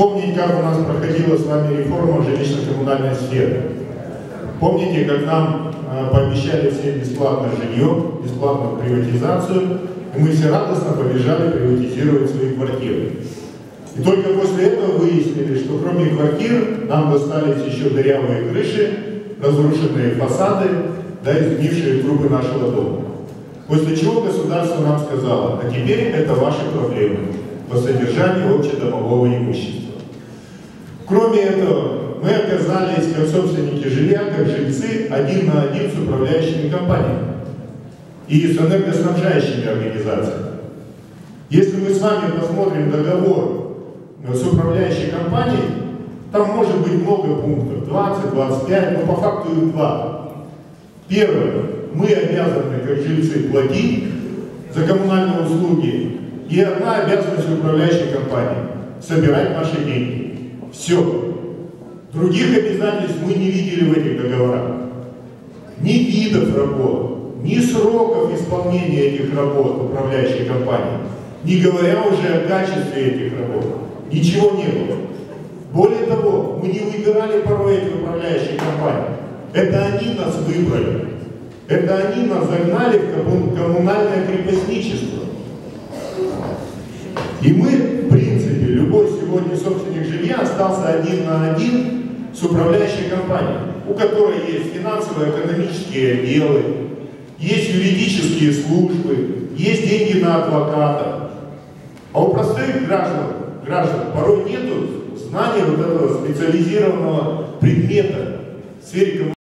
вспомнить, как у нас проходила с вами реформа жилищно-коммунальной сферы. Помните, как нам пообещали всем бесплатное жилье, бесплатную приватизацию, и мы все радостно побежали приватизировать свои квартиры. И только после этого выяснили, что кроме квартир нам достались еще дырявые крыши, разрушенные фасады, да и сгнившие трубы нашего дома. После чего государство нам сказало: а теперь это ваши проблемы по содержанию общедомового имущества. Кроме этого, мы оказались как собственники жилья, как жильцы, один на один с управляющими компаниями и с энергоснабжающими организациями. Если мы с вами посмотрим договор с управляющей компанией, там может быть много пунктов, 20, 25, но по факту их два. Первое. Мы обязаны, как жильцы, платить за коммунальные услуги. И одна обязанность управляющей компании – собирать наши деньги. Все. Других обязательств мы не видели в этих договорах. Ни видов работ, ни сроков исполнения этих работ управляющей компании, не говоря уже о качестве этих работ. Ничего не было. Более того, мы не выбирали порой эти управляющие компании. Это они нас выбрали. Это они нас загнали в коммунальное крепостничество. И мы, в принципе, любой сегодня собственник жилья остался один на один с управляющей компанией, у которой есть финансово-экономические отделы, есть юридические службы, есть деньги на адвоката. А у простых граждан порой нету знаний вот этого специализированного предмета в сфере коммунального.